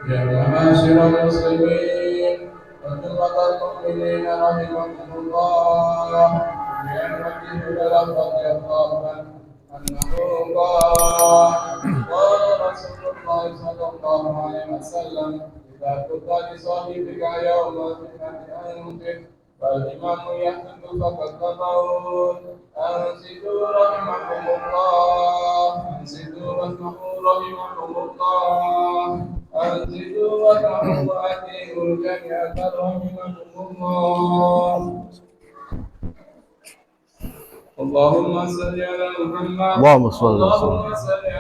يا معاشر المسلمين وجملة المؤمنين رحمكم الله بأن وجه رضي الله عنه أنه قال رسول الله صلى الله عليه وسلم إذا قلت لصاحبك يوم الفتنة أنفق فالإمام يحدث فقد الموت أنزلوا رحمكم الله أنزلوا رحمكم الله أنزلوا وادعوا وأتيوا الجنة رحمكم الله اللهم صل على محمد اللهم صل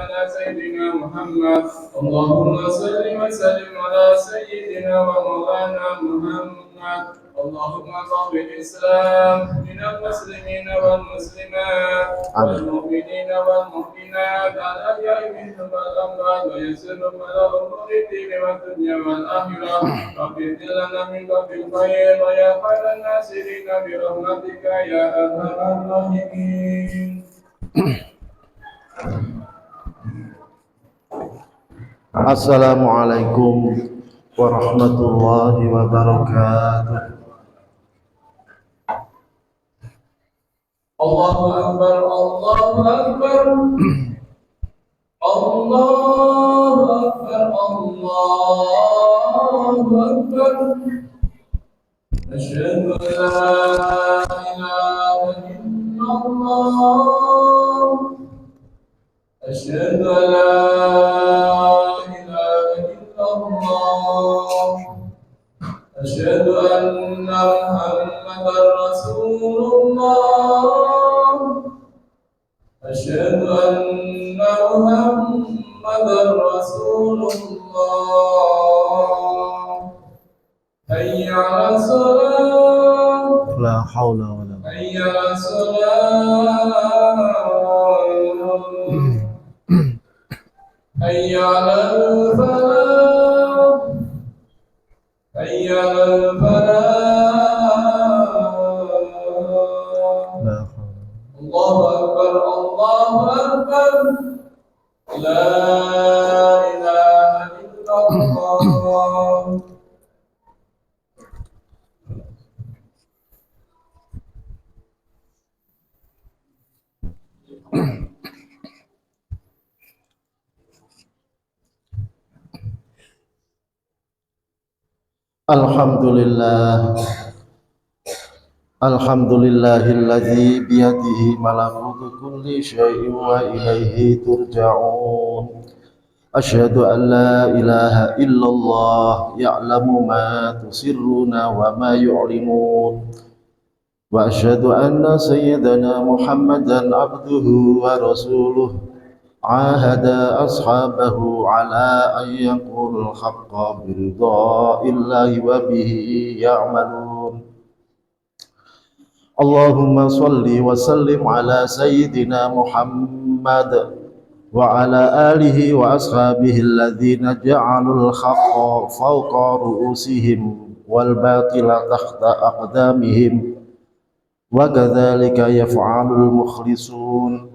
على سيدنا محمد اللهم صل وسلم على سيدنا ومولانا محمد اللهم اغفر الإسلام من المسلمين والمسلمات والمؤمنين والمؤمنات الأحياء منهم والأموات ويسر على أمور الدين والدنيا والآخرة رب اغفر لنا من باب الخير ويا خير الناصرين برحمتك يا أرحم الراحمين. Assalamualaikum warahmatullahi wabarakatuh. Allahu Akbar, Allahu Akbar, Allahu Akbar, Allahu Akbar. Asyhadu an la ilaha illallah. Asyhadu an la ilaha illallah. Asyhadu anna Muhammadar Rasulullah. Asyhadu anna Muhammadar Rasulullah. Hayya 'alas shalah. La haula wala quwwata. Hayya 'alas shalah. Hayya 'alal falah. Hayya 'alal falah. Allahu Akbar, Allahu Akbar. La ilaha illallah. Alhamdulillah. Alhamdulillahilladzi biyadihi malakutu kulli syai'in wa ilaihi turja'un. Asyhadu an la ilaha illallah ya'lamu ma tusirruna wa ma yu'linun. Wa asyhadu anna sayyidana Muhammadan abduhu wa rasuluh. Ahada ashabahu ala an yaqulul haqqa biridha'illahi wa bihi ya'malun. Allahumma salli wa sallim ala sayyidina Muhammad wa ala alihi wa ashabihi alladhina ja'alul haqqa fawqa ru'usihim wal batila tahta aqdamihim wa kadzalika yaf'alul mukhlisun.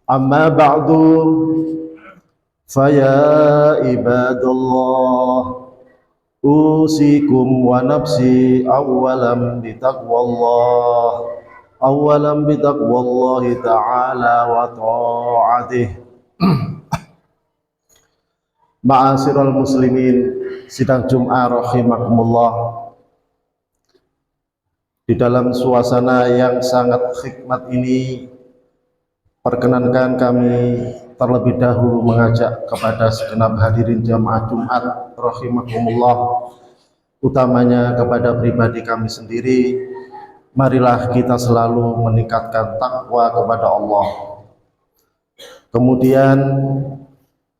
Amma ba'du, faya ibadallah, usikum wa nafsi awalam bitaqwallahi ta'ala wa ta'atih. Ma'asyiral muslimin, sidang Jum'ah rahimakumullah. Di dalam suasana yang sangat hikmat ini, perkenankan kami terlebih dahulu mengajak kepada segenap hadirin jamaah Jumat rahimakumullah, utamanya kepada pribadi kami sendiri, marilah kita selalu meningkatkan takwa kepada Allah. Kemudian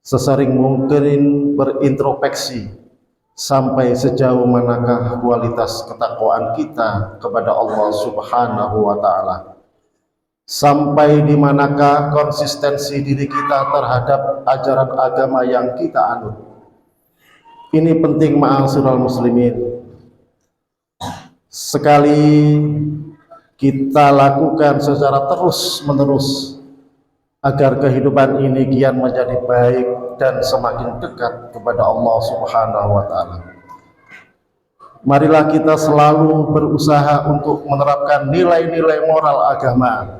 sesering mungkin berintrospeksi sampai sejauh manakah kualitas ketakwaan kita kepada Allah Subhanahu wa ta'ala. Sampai di manakah konsistensi diri kita terhadap ajaran agama yang kita anut. Ini penting ma'asyiral muslimin. Sekali kita lakukan secara terus menerus, agar kehidupan ini kian menjadi baik dan semakin dekat kepada Allah Subhanahu wa Ta'ala. Marilah kita selalu berusaha untuk menerapkan nilai-nilai moral agama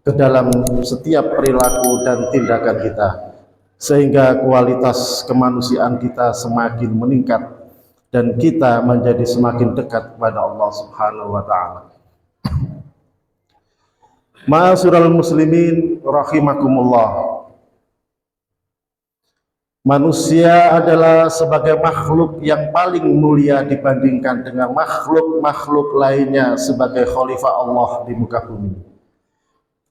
ke dalam setiap perilaku dan tindakan kita, sehingga kualitas kemanusiaan kita semakin meningkat dan kita menjadi semakin dekat kepada Allah Subhanahu wa Ta'ala. Ma'asyiral muslimin rahimakumullah. Manusia adalah sebagai makhluk yang paling mulia dibandingkan dengan makhluk-makhluk lainnya sebagai khalifah Allah di muka bumi.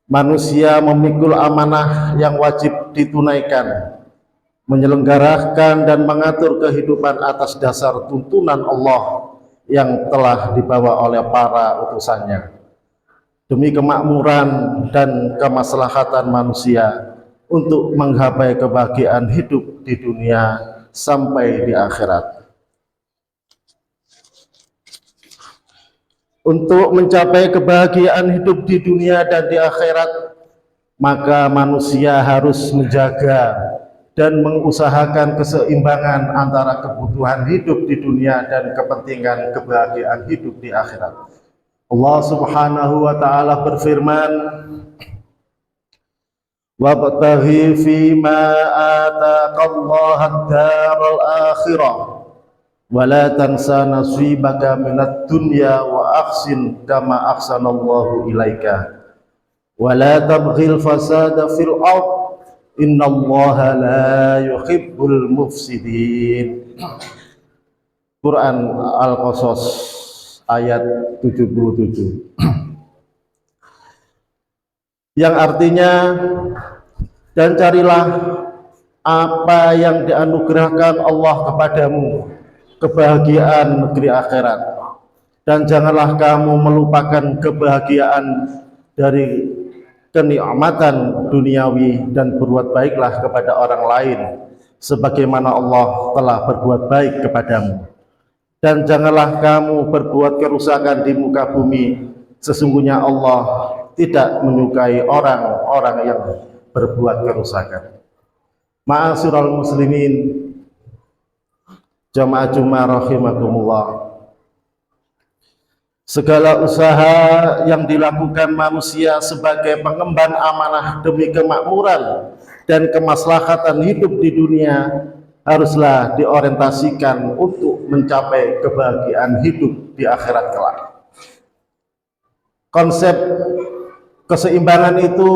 Manusia memikul amanah yang wajib ditunaikan, menyelenggarakan dan mengatur kehidupan atas dasar tuntunan Allah yang telah dibawa oleh para utusannya, demi kemakmuran dan kemaslahatan manusia untuk menggapai kebahagiaan hidup di dunia sampai di akhirat. Untuk mencapai kebahagiaan hidup di dunia dan di akhirat, maka manusia harus menjaga dan mengusahakan keseimbangan antara kebutuhan hidup di dunia dan kepentingan kebahagiaan hidup di akhirat. Allah Subhanahu wa Ta'ala berfirman, wabtaghi fima ataqallaha ad-daral akhirah wa la tansa nasibaka minad dunya wa ahsin kama ahsanallahu ilaika wa la tabghil fasada fil ard innallaha la yuhibbul mufsidin. Quran Al-Qasas ayat 77, yang artinya, dan carilah apa yang dianugerahkan Allah kepadamu, kebahagiaan negeri akhirat, dan janganlah kamu melupakan kebahagiaan dari kenikmatan duniawi, dan berbuat baiklah kepada orang lain sebagaimana Allah telah berbuat baik kepadamu. Dan janganlah kamu berbuat kerusakan di muka bumi, sesungguhnya Allah tidak menyukai orang-orang yang berbuat kerusakan. Ma'asyiral muslimin jamaah Jumat rahimakumullah. Segala usaha yang dilakukan manusia sebagai pengemban amanah demi kemakmuran dan kemaslahatan hidup di dunia haruslah diorientasikan untuk mencapai kebahagiaan hidup di akhirat kelak. Konsep keseimbangan itu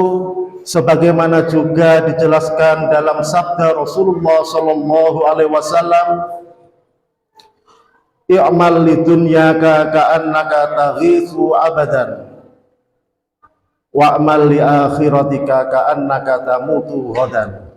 sebagaimana juga dijelaskan dalam sabda Rasulullah sallallahu alaihi wasallam, i'mal lidunyaka ka'annaka taghithu abadan wa'mal li akhiratika ka'annaka tamutu ghadan.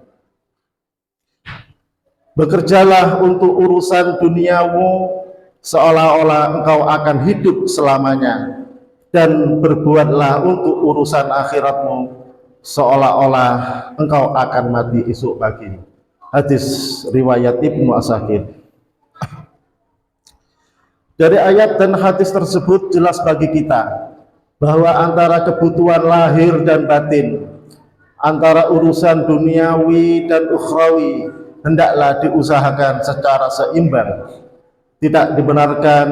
Bekerjalah untuk urusan duniamu seolah-olah engkau akan hidup selamanya, dan berbuatlah untuk urusan akhiratmu seolah-olah engkau akan mati esok pagi. Hadis riwayat Ibnu Asakir. Dari ayat dan hadis tersebut jelas bagi kita bahwa antara kebutuhan lahir dan batin, antara urusan duniawi dan ukhrawi, hendaklah diusahakan secara seimbang. Tidak dibenarkan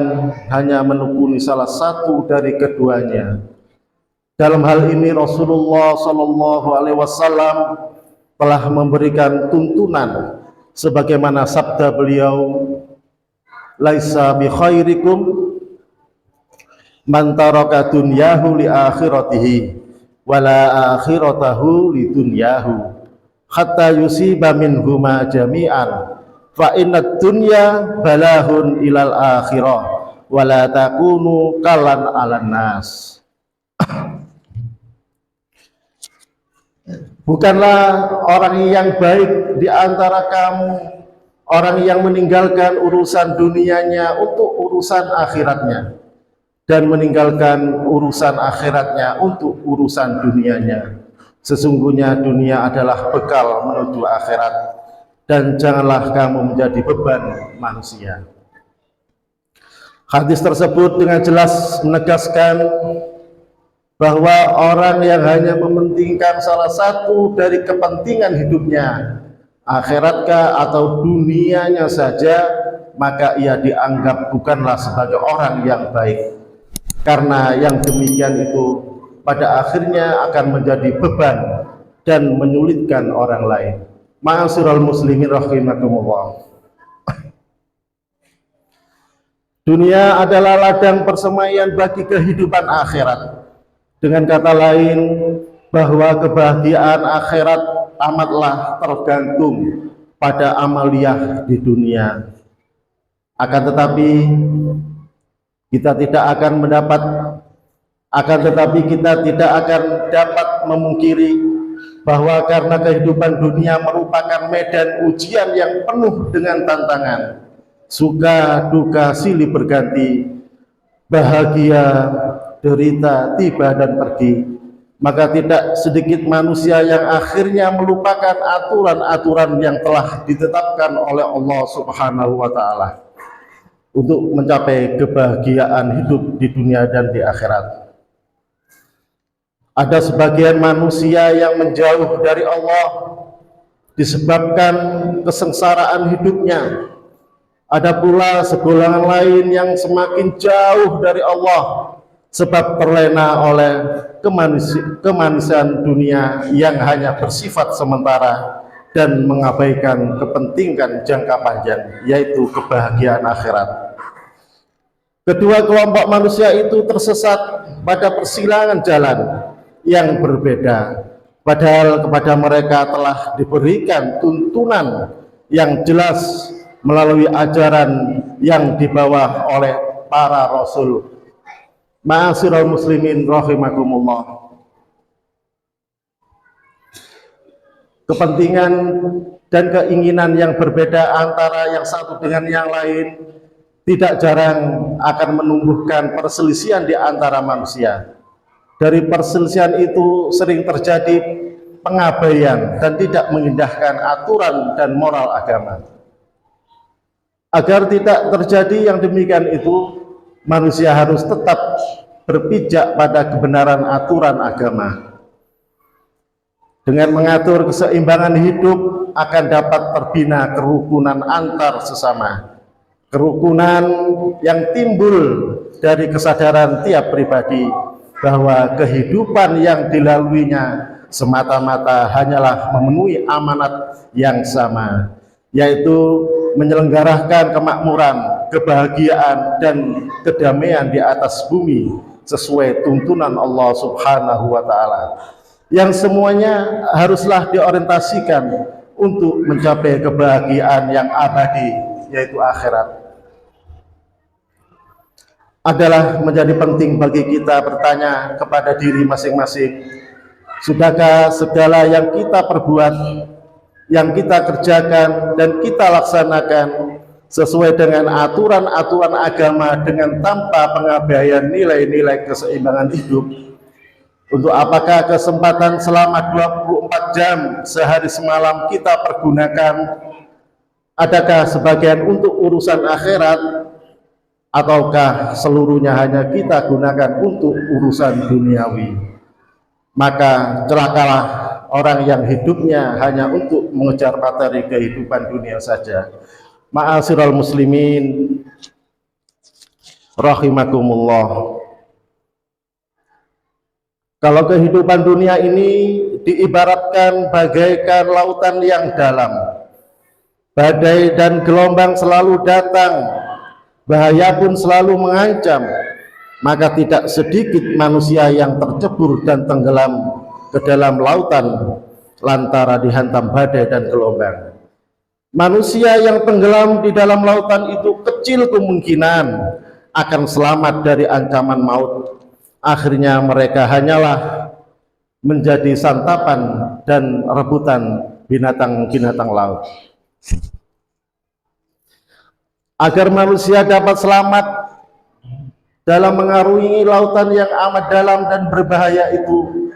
hanya menekuni salah satu dari keduanya. Dalam hal ini Rasulullah sallallahu alaihi wasallam telah memberikan tuntunan sebagaimana sabda beliau, laisa bi khairikum man taraka dunyahu li akhiratihi wala akhiratahu li dunyahu hatta yusiba minhuma jami'an fa inna dunya balahun ilal akhirah wala takunu kalan alan nas. Bukanlah orang yang baik di antara kamu orang yang meninggalkan urusan dunianya untuk urusan akhiratnya, dan meninggalkan urusan akhiratnya untuk urusan dunianya. Sesungguhnya dunia adalah bekal menuju akhirat, dan janganlah kamu menjadi beban manusia. Hadis tersebut dengan jelas menegaskan bahwa orang yang hanya mementingkan salah satu dari kepentingan hidupnya, akhiratkah atau dunianya saja, maka ia dianggap bukanlah sebagai orang yang baik, karena yang demikian itu pada akhirnya akan menjadi beban dan menyulitkan orang lain. Ma'asyiral muslimin rahimakumullah. Dunia adalah ladang persemaian bagi kehidupan akhirat. Dengan kata lain, bahwa kebahagiaan akhirat amatlah tergantung pada amaliyah di dunia. Akan tetapi kita tidak akan dapat memungkiri bahwa karena kehidupan dunia merupakan medan ujian yang penuh dengan tantangan, suka duka silih berganti, bahagia derita tiba dan pergi, maka tidak sedikit manusia yang akhirnya melupakan aturan-aturan yang telah ditetapkan oleh Allah Subhanahu wa Ta'ala untuk mencapai kebahagiaan hidup di dunia dan di akhirat. Ada sebagian manusia yang menjauh dari Allah disebabkan kesengsaraan hidupnya. Ada pula segolongan lain yang semakin jauh dari Allah sebab terlena oleh kemanisan dunia yang hanya bersifat sementara dan mengabaikan kepentingan jangka panjang, yaitu kebahagiaan akhirat. Kedua kelompok manusia itu tersesat pada persilangan jalan yang berbeda, padahal kepada mereka telah diberikan tuntunan yang jelas melalui ajaran yang dibawa oleh para rasul. Ma'asyiral muslimin rahimakumullah. Kepentingan dan keinginan yang berbeda antara yang satu dengan yang lain tidak jarang akan menumbuhkan perselisihan di antara manusia. Dari perselisihan itu sering terjadi pengabaian dan tidak mengindahkan aturan dan moral agama. Agar tidak terjadi yang demikian itu, manusia harus tetap berpijak pada kebenaran aturan agama. Dengan mengatur keseimbangan hidup akan dapat terbina kerukunan antar sesama. Kerukunan yang timbul dari kesadaran tiap pribadi bahwa kehidupan yang dilaluinya semata-mata hanyalah memenuhi amanat yang sama, yaitu menyelenggarakan kemakmuran, kebahagiaan, dan kedamaian di atas bumi sesuai tuntunan Allah Subhanahu wa Ta'ala, yang semuanya haruslah diorientasikan untuk mencapai kebahagiaan yang abadi, yaitu akhirat. Adalah menjadi penting bagi kita bertanya kepada diri masing-masing, sudahkah segala yang kita perbuat, yang kita kerjakan dan kita laksanakan sesuai dengan aturan-aturan agama dengan tanpa pengabaian nilai-nilai keseimbangan hidup? Untuk apakah kesempatan selama 24 jam sehari semalam kita pergunakan? Adakah sebagian untuk urusan akhirat, ataukah seluruhnya hanya kita gunakan untuk urusan duniawi? Maka celakalah orang yang hidupnya hanya untuk mengejar materi kehidupan dunia saja. Ma'asyiral muslimin rahimakumullah. Kalau kehidupan dunia ini diibaratkan bagaikan lautan yang dalam, badai dan gelombang selalu datang, bahaya pun selalu mengancam, maka tidak sedikit manusia yang tercebur dan tenggelam ke dalam lautan lantaran dihantam badai dan gelombang. Manusia yang tenggelam di dalam lautan itu kecil kemungkinan akan selamat dari ancaman maut. Akhirnya mereka hanyalah menjadi santapan dan rebutan binatang-binatang laut. Agar manusia dapat selamat dalam mengarungi lautan yang amat dalam dan berbahaya itu,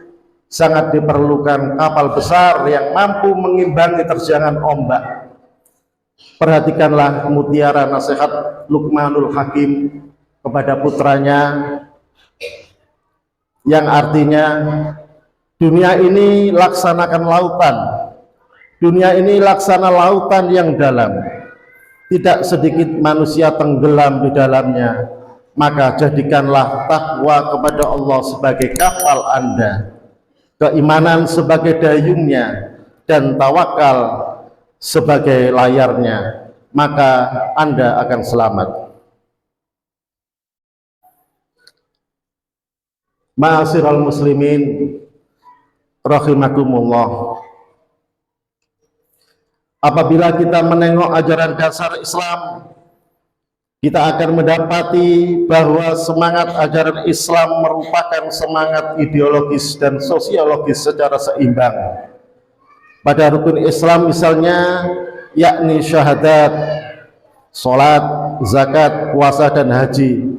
sangat diperlukan kapal besar yang mampu mengimbangi terjangan ombak. Perhatikanlah mutiara nasihat Luqmanul Hakim kepada putranya, yang artinya dunia ini laksanakan lautan. Dunia ini laksana lautan yang dalam. Tidak sedikit manusia tenggelam di dalamnya. Maka jadikanlah takwa kepada Allah sebagai kapal Anda, keimanan sebagai dayungnya, dan tawakal sebagai layarnya. Maka Anda akan selamat. Ma'asyiral muslimin rahimakumullah. Apabila kita menengok ajaran dasar Islam, kita akan mendapati bahwa semangat ajaran Islam merupakan semangat ideologis dan sosiologis secara seimbang. Pada rukun Islam misalnya, yakni syahadat, sholat, zakat, puasa, dan haji,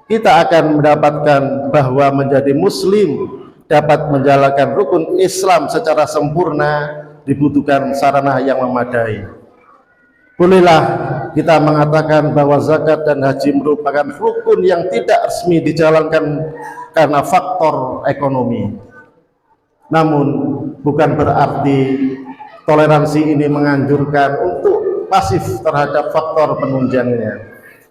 kita akan mendapatkan bahwa menjadi muslim dapat menjalankan rukun Islam secara sempurna dibutuhkan sarana yang memadai. Bolehlah kita mengatakan bahwa zakat dan haji merupakan rukun yang tidak resmi dijalankan karena faktor ekonomi. Namun bukan berarti toleransi ini menganjurkan untuk pasif terhadap faktor penunjangnya,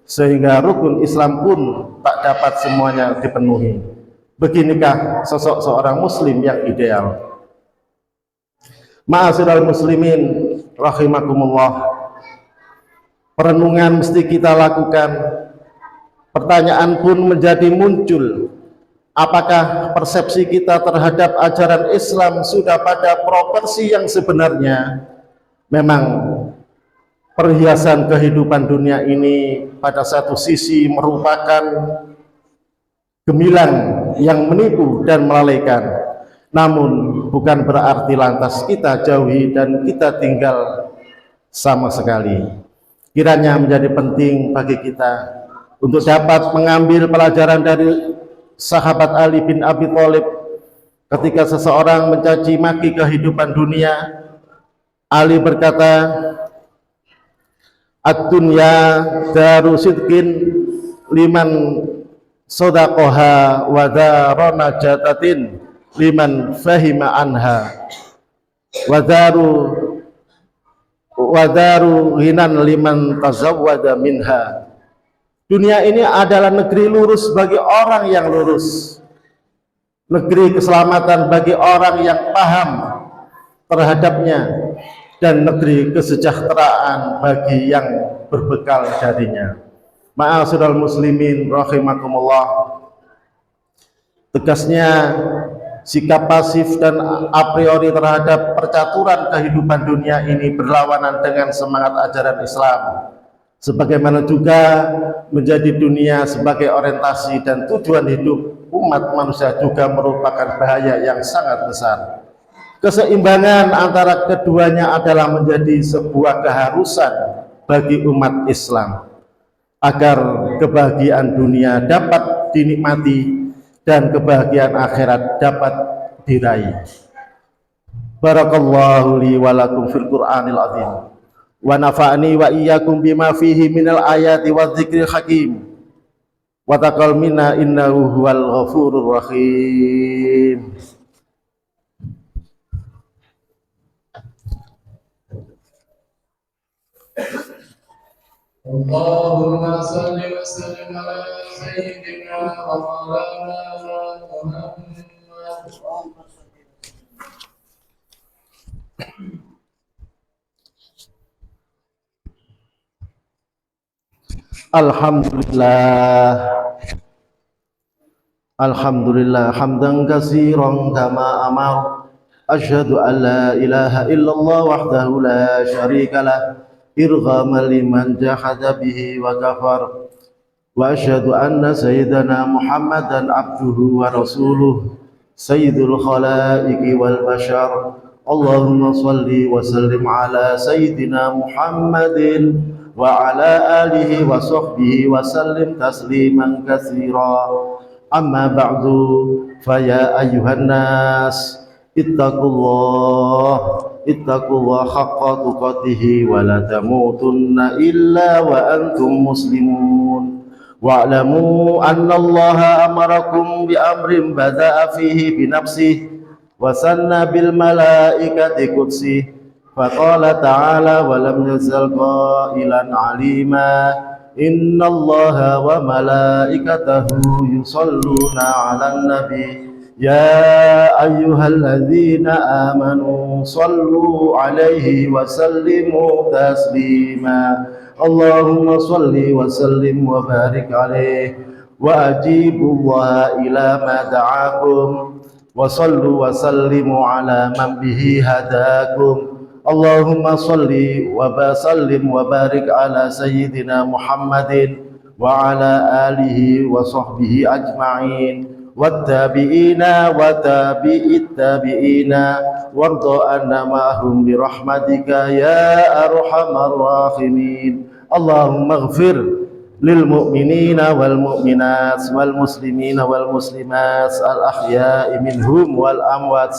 sehingga rukun Islam pun tak dapat semuanya dipenuhi. Beginikah sosok seorang muslim yang ideal? Ma'asyiral muslimin rahimakumullah, perenungan mesti kita lakukan. Pertanyaan pun menjadi muncul, apakah persepsi kita terhadap ajaran Islam sudah pada proporsi yang sebenarnya? Memang perhiasan kehidupan dunia ini pada satu sisi merupakan gemilang yang menipu dan melalaikan, namun bukan berarti lantas kita jauhi dan kita tinggal sama sekali. Kiranya menjadi penting bagi kita untuk dapat mengambil pelajaran dari sahabat Ali bin Abi Thalib ketika seseorang mencaci maki kehidupan dunia. Ali berkata, ad-dunya daru sidqin liman sodaqoha wa darona jatatin liman fahima anha wa daru hinan liman tazawwada minha. Dunia ini adalah negeri lurus bagi orang yang lurus, negeri keselamatan bagi orang yang paham terhadapnya, dan negeri kesejahteraan bagi yang berbekal darinya. Ma'asyiral muslimin rahimakumullah, tegasnya sikap pasif dan a priori terhadap percaturan kehidupan dunia ini berlawanan dengan semangat ajaran Islam. Sebagaimana juga menjadi dunia sebagai orientasi dan tujuan hidup umat manusia juga merupakan bahaya yang sangat besar. Keseimbangan antara keduanya adalah menjadi sebuah keharusan bagi umat Islam agar kebahagiaan dunia dapat dinikmati dan kebahagiaan akhirat dapat diraih. Barakallahu li wa lakum fil Qur'anil azim wa nafa'ani wa iyyakum bima fihi minal ayati wadh-dzikril hakim wa taqal minna innahu huwal ghafurur rahim. Allahumma salli wa sallim ala sayyidina wa maulana Muhammad. Alhamdulillah hamdan katsiran kama amar. Asyhadu an la ilaha illallah wahdahu la syarikalah irghaman liman jahada bihi wa kafar. Wa asyhadu anna sayyidana Muhammadan abduhu wa rasuluh sayyidul khalaiqi wal bashar. Allahumma salli wa sallim ala sayyidina Muhammadin wa ala alihi wa sahbihi wa sallim tasliman katsira. Amma ba'du, fa ya ayyuhan nas ittaqullah haqqa tuqatih wa la tamutunna illa wa antum muslimun. wa'lamu annallaha amarakum bi amrin bada'a fihi bi nafsihi wa sanna bil malaikati qudsi faqala ta'ala wa lam yazal qailan alima innallaha wa malaikatahu yusalluna 'alan nabi ya ayyuhalladzina amanu sallu 'alaihi wa sallimu taslima Allahumma salli wa sallim wa barik alaihi wa ajibu Allah ila ma da'akum wa sallu wa sallimu ala man bihi hadakum Allahumma salli wa sallim wa barik ala sayyidina Muhammadin wa ala alihi wa sahbihi ajma'in wattabi'ina wa tabi'it tabi'ina warda anna ma'hum birahmatika ya arhamar rahimin Allahumma ighfir lil mu'minina wal mu'minat wal muslimina wal muslimat al ahya'i minhum wal amwat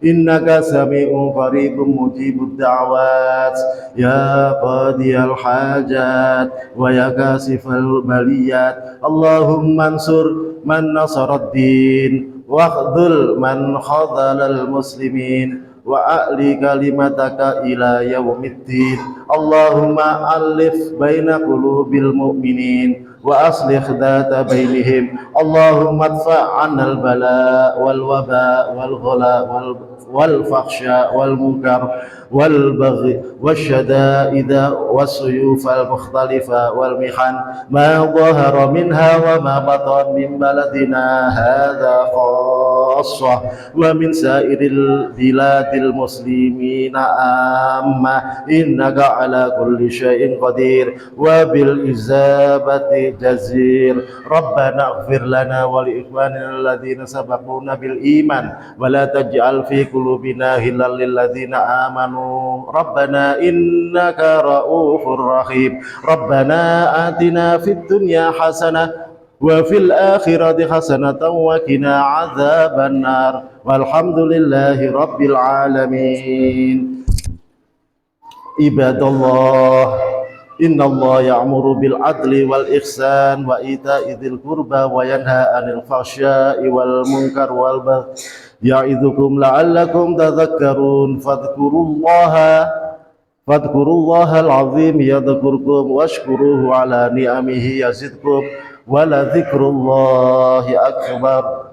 innaka sami'un qaribun mujibud da'wat ya qadiyal hajat wa ya kasifal baliyat Allahumma ansur man nasaraddin waqdul man khadhalal muslimin wa a'li kalimataka ila yaumiddin Allahumma alif baina qulubil mu'minin wa aslih dhata bainihim Allahumma adfa' 'anil bala wal waba wal ghala wal fakhsha wal munkar wal baghi wasyada'ida wassuyuf al mukhtalifa wal mihan ma dhahara minha wa ma batan min baladina hadha khassah wa min sairil biladil muslimina amma innaka ala kulli syai'in qadir wa bil izabati jazir rabbana ighfir lana wa li ikhwanina alladhina sabaquna bil iman wa la taj'al fi qulubina ghillan lil ladzina amanu rabbana innaka ra'ufur rahim rabbana atina fid dunya hasanah wa fil akhirati hasanatan wa qina adzaban nar walhamdulillahi rabbil alamin ibadallah innallaha ya'muru bil adli wal ihsan wa ita'i dzil qurba wa yanha 'anil fahsya'i wal munkar wal baghi ya'idzukum la'allakum tadhakkarun fadhkurullahal 'azim yadhkurkum washkuruhu 'ala ni'amihi yazidkum wa la dzikrullahi akbar